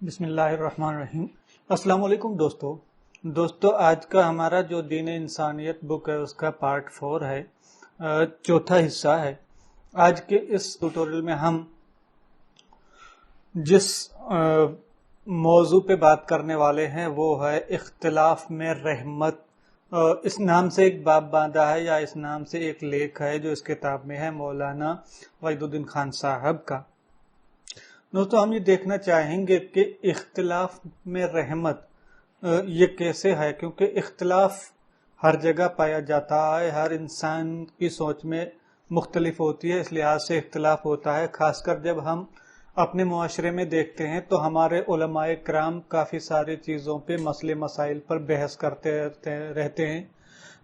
بسم اللہ الرحمن الرحیم۔ السلام علیکم دوستو آج کا ہمارا جو دین انسانیت بک ہے اس کا پارٹ 4 ہے، چوتھا حصہ ہے۔ آج کے اس ٹیوٹوریل میں ہم جس موضوع پہ بات کرنے والے ہیں وہ ہے اختلاف میں رحمت۔ اس نام سے ایک باب باندھا ہے یا اس نام سے ایک لیکھ ہے جو اس کتاب میں ہے مولانا وحید الدین خان صاحب کا۔ دوستو ہم یہ دیکھنا چاہیں گے کہ اختلاف میں رحمت یہ کیسے ہے، کیونکہ اختلاف ہر جگہ پایا جاتا ہے، ہر انسان کی سوچ میں مختلف ہوتی ہے، اس لحاظ سے اختلاف ہوتا ہے۔ خاص کر جب ہم اپنے معاشرے میں دیکھتے ہیں تو ہمارے علماء کرام کافی ساری چیزوں پہ مسئلے مسائل پر بحث کرتے رہتے ہیں،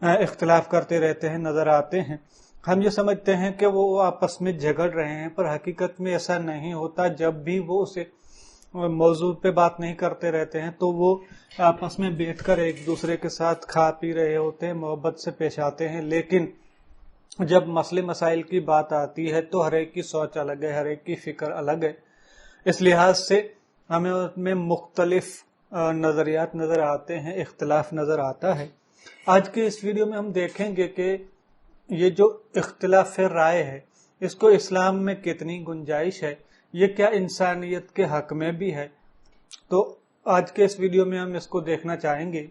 اختلاف کرتے رہتے ہیں، نظر آتے ہیں۔ ہم یہ سمجھتے ہیں کہ وہ آپس میں جھگڑ رہے ہیں، پر حقیقت میں ایسا نہیں ہوتا۔ جب بھی وہ اسے موضوع پہ بات نہیں کرتے رہتے ہیں تو وہ آپس میں بیٹھ کر ایک دوسرے کے ساتھ کھا پی رہے ہوتے ہیں، محبت سے پیش آتے ہیں۔ لیکن جب مسئلے مسائل کی بات آتی ہے تو ہر ایک کی سوچ الگ ہے، ہر ایک کی فکر الگ ہے، اس لحاظ سے ہمیں اس میں مختلف نظریات نظر آتے ہیں، اختلاف نظر آتا ہے۔ آج کے اس ویڈیو میں ہم دیکھیں گے کہ یہ جو اختلاف رائے ہے اس کو اسلام میں کتنی گنجائش ہے، یہ کیا انسانیت کے حق میں بھی ہے۔ تو آج کے اس ویڈیو میں ہم اس کو دیکھنا چاہیں گے۔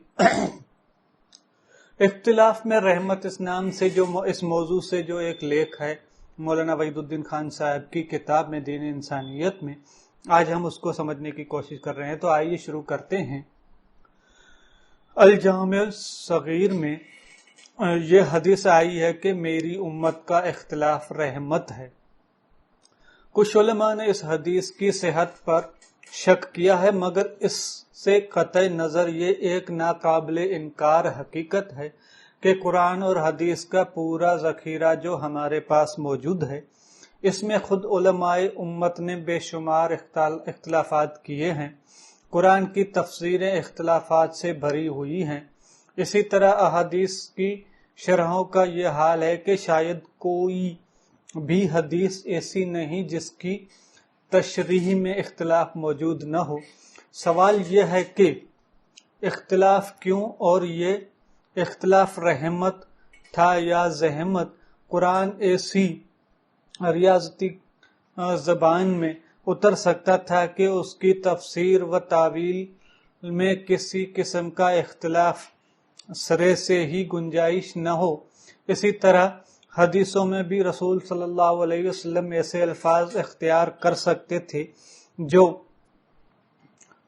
اختلاف میں رحمت اس نام سے اس موضوع سے جو ایک لیکھ ہے مولانا وحید الدین خان صاحب کی کتاب میں دین انسانیت میں، آج ہم اس کو سمجھنے کی کوشش کر رہے ہیں۔ تو آئیے شروع کرتے ہیں۔ الجامع الصغیر میں یہ حدیث آئی ہے کہ میری امت کا اختلاف رحمت ہے۔ کچھ علماء نے اس حدیث کی صحت پر شک کیا ہے، مگر اس سے قطع نظر یہ ایک ناقابل انکار حقیقت ہے کہ قرآن اور حدیث کا پورا ذخیرہ جو ہمارے پاس موجود ہے، اس میں خود علماء امت نے بے شمار اختلافات کیے ہیں۔ قرآن کی تفسیریں اختلافات سے بھری ہوئی ہیں۔ اسی طرح احادیث کی شرحوں کا یہ حال ہے کہ شاید کوئی بھی حدیث ایسی نہیں جس کی تشریح میں اختلاف موجود نہ ہو۔ سوال یہ ہے کہ اختلاف کیوں، اور یہ اختلاف رحمت تھا یا زحمت؟ قرآن ایسی ریاضتی زبان میں اتر سکتا تھا کہ اس کی تفسیر و تعویل میں کسی قسم کا اختلاف سرے سے ہی گنجائش نہ ہو۔ اسی طرح حدیثوں میں بھی رسول صلی اللہ علیہ وسلم ایسے الفاظ اختیار کر سکتے تھے جو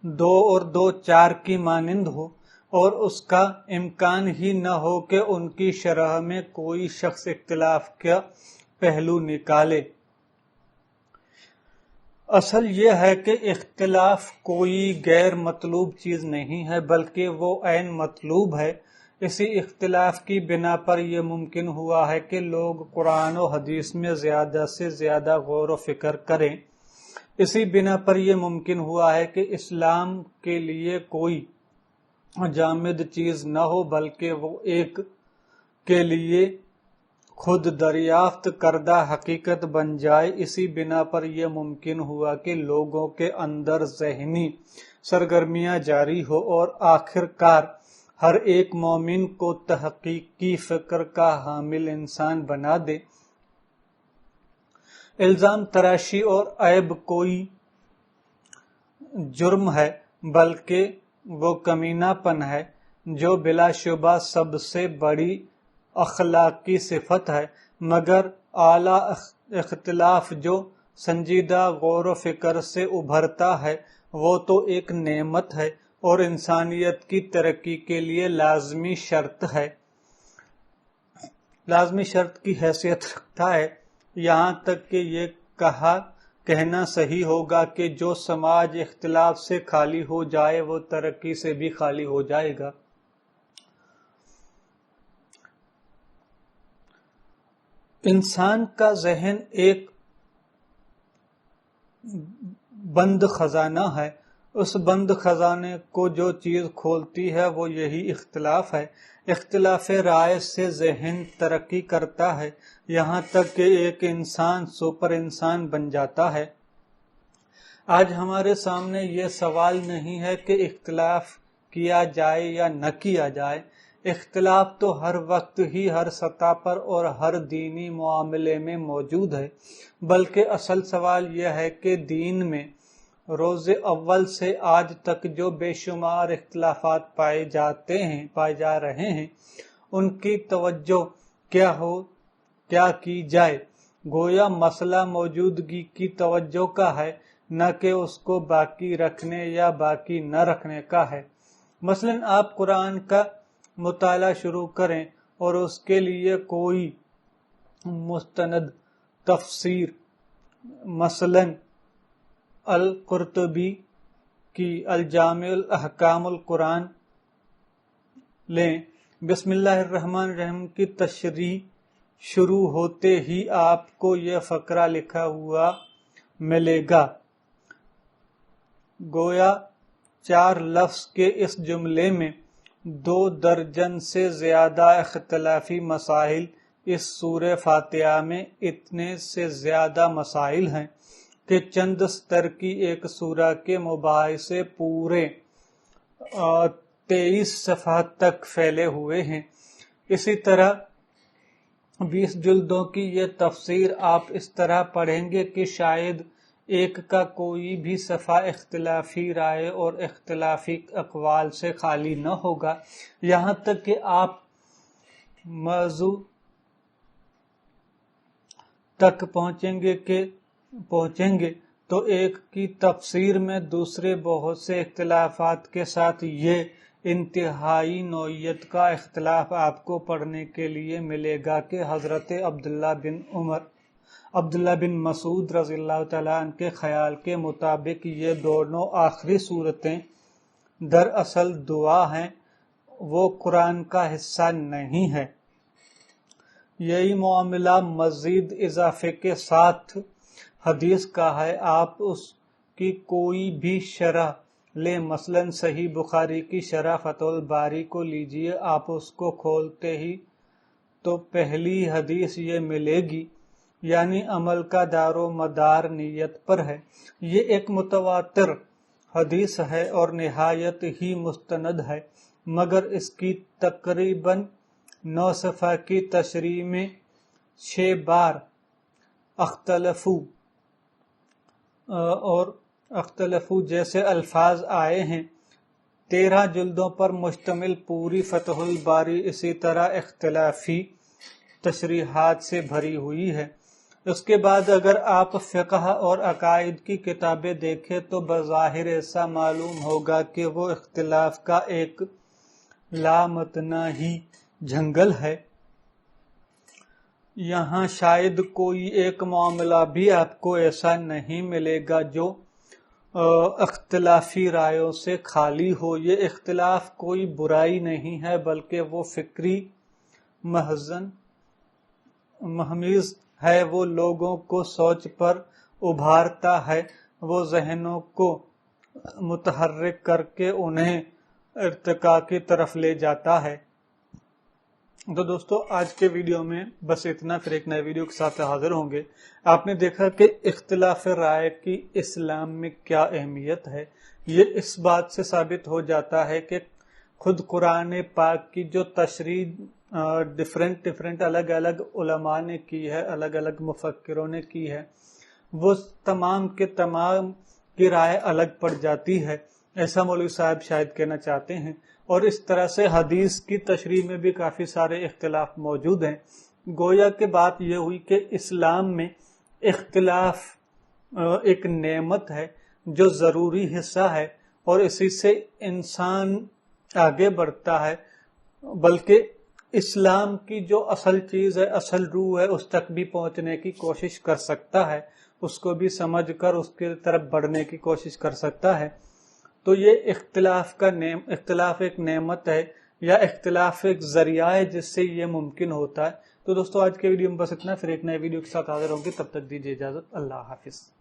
2 اور 2 4 کی مانند ہو، اور اس کا امکان ہی نہ ہو کہ ان کی شرح میں کوئی شخص اختلاف کا پہلو نکالے۔ اصل یہ ہے کہ اختلاف کوئی غیر مطلوب چیز نہیں ہے، بلکہ وہ عین مطلوب ہے۔ اسی اختلاف کی بنا پر یہ ممکن ہوا ہے کہ لوگ قرآن و حدیث میں زیادہ سے زیادہ غور و فکر کریں۔ اسی بنا پر یہ ممکن ہوا ہے کہ اسلام کے لیے کوئی جامد چیز نہ ہو، بلکہ وہ ایک کے لیے خود دریافت کردہ حقیقت بن جائے۔ اسی بنا پر یہ ممکن ہوا کہ لوگوں کے اندر ذہنی سرگرمیاں جاری ہو اور آخر کار ہر ایک مومن کو تحقیقی فکر کا حامل انسان بنا دے۔ الزام تراشی اور عیب کوئی جرم ہے، بلکہ وہ کمینہ پن ہے جو بلا شبہ سب سے بڑی اخلاقی صفت ہے۔ مگر اعلیٰ اختلاف جو سنجیدہ غور و فکر سے ابھرتا ہے وہ تو ایک نعمت ہے اور انسانیت کی ترقی کے لیے لازمی شرط ہے، لازمی شرط کی حیثیت رکھتا ہے۔ یہاں تک کہ یہ کہنا صحیح ہوگا کہ جو سماج اختلاف سے خالی ہو جائے وہ ترقی سے بھی خالی ہو جائے گا۔ انسان کا ذہن ایک بند خزانہ ہے، اس بند خزانے کو جو چیز کھولتی ہے وہ یہی اختلاف ہے۔ اختلاف رائے سے ذہن ترقی کرتا ہے، یہاں تک کہ ایک انسان سپر انسان بن جاتا ہے۔ آج ہمارے سامنے یہ سوال نہیں ہے کہ اختلاف کیا جائے یا نہ کیا جائے، اختلاف تو ہر وقت ہی ہر سطح پر اور ہر دینی معاملے میں موجود ہے، بلکہ اصل سوال یہ ہے کہ دین میں روز اول سے آج تک جو بے شمار اختلافات پائے جا رہے ہیں، ان کی توجہ کیا کی جائے؟ گویا مسئلہ موجودگی کی توجہ کا ہے، نہ کہ اس کو باقی رکھنے یا باقی نہ رکھنے کا ہے۔ مثلا آپ قرآن کا مطالعہ شروع کریں اور اس کے لیے کوئی مستند تفسیر مثلا القرطبی کی الجامع الاحکام القرآن لیں، بسم اللہ الرحمن الرحیم کی تشریح شروع ہوتے ہی آپ کو یہ فقرہ لکھا ہوا ملے گا۔ گویا 4 لفظ کے اس جملے میں 2 درجن سے زیادہ اختلافی مسائل، اس سورہ فاتحہ میں اتنے سے زیادہ مسائل ہیں کہ چند سطر کی ایک سورہ کے مباحثے پورے 23 صفحات تک پھیلے ہوئے ہیں۔ اسی طرح 20 جلدوں کی یہ تفسیر آپ اس طرح پڑھیں گے کہ شاید ایک کا کوئی بھی صفحہ اختلافی رائے اور اختلافی اقوال سے خالی نہ ہوگا، یہاں تک کہ آپ موضوع تک پہنچیں گے تو ایک کی تفسیر میں دوسرے بہت سے اختلافات کے ساتھ یہ انتہائی نوعیت کا اختلاف آپ کو پڑھنے کے لیے ملے گا کہ حضرت عبداللہ بن مسعود رضی اللہ تعالیٰ عنہ کے خیال کے مطابق یہ دونوں آخری صورتیں دراصل دعا ہیں، وہ قرآن کا حصہ نہیں ہے۔ یہی معاملہ مزید اضافے کے ساتھ حدیث کا ہے۔ آپ اس کی کوئی بھی شرح لیں، مثلا صحیح بخاری کی شرح فتح الباری کو لیجئے، آپ اس کو کھولتے ہی تو پہلی حدیث یہ ملے گی، یعنی عمل کا دار و مدار نیت پر ہے۔ یہ ایک متواتر حدیث ہے اور نہایت ہی مستند ہے، مگر اس کی تقریباً 9 صفحہ کی تشریح میں 6 بار اختلفو جیسے الفاظ آئے ہیں۔ 13 جلدوں پر مشتمل پوری فتح الباری اسی طرح اختلافی تشریحات سے بھری ہوئی ہے۔ اس کے بعد اگر آپ فقہ اور عقائد کی کتابیں دیکھیں تو بظاہر ایسا معلوم ہوگا کہ وہ اختلاف کا ایک لامتناہی جنگل ہے۔ یہاں شاید کوئی ایک معاملہ بھی آپ کو ایسا نہیں ملے گا جو اختلافی رائوں سے خالی ہو۔ یہ اختلاف کوئی برائی نہیں ہے، بلکہ وہ فکری مہمیز ہے، وہ لوگوں کو سوچ پر ابھارتا ہے، وہ ذہنوں کو متحرک کر کے انہیں ارتقاء کی طرف لے جاتا ہے۔ تو دوستو آج کے ویڈیو میں بس اتنا، پھر ایک نئے ویڈیو کے ساتھ حاضر ہوں گے۔ آپ نے دیکھا کہ اختلاف رائے کی اسلام میں کیا اہمیت ہے۔ یہ اس بات سے ثابت ہو جاتا ہے کہ خود قرآن پاک کی جو تشریح ڈیفرنٹ الگ الگ علماء نے کی ہے، الگ الگ مفکروں نے کی ہے، وہ تمام کے تمام کی رائے الگ پڑ جاتی ہے، ایسا مولوی صاحب شاید کہنا چاہتے ہیں۔ اور اس طرح سے حدیث کی تشریح میں بھی کافی سارے اختلاف موجود ہیں۔ گویا کہ بات یہ ہوئی کہ اسلام میں اختلاف ایک نعمت ہے جو ضروری حصہ ہے، اور اسی سے انسان آگے بڑھتا ہے، بلکہ اسلام کی جو اصل چیز ہے، اصل روح ہے، اس تک بھی پہنچنے کی کوشش کر سکتا ہے، اس کو بھی سمجھ کر اس کی طرف بڑھنے کی کوشش کر سکتا ہے۔ تو یہ اختلاف ایک نعمت ہے، یا اختلاف ایک ذریعہ ہے جس سے یہ ممکن ہوتا ہے۔ تو دوستو آج کے ویڈیو میں بس اتنا، پھر ایک نئے ویڈیو کے ساتھ حاضر ہوں گے، تب تک دیجیے اجازت، اللہ حافظ۔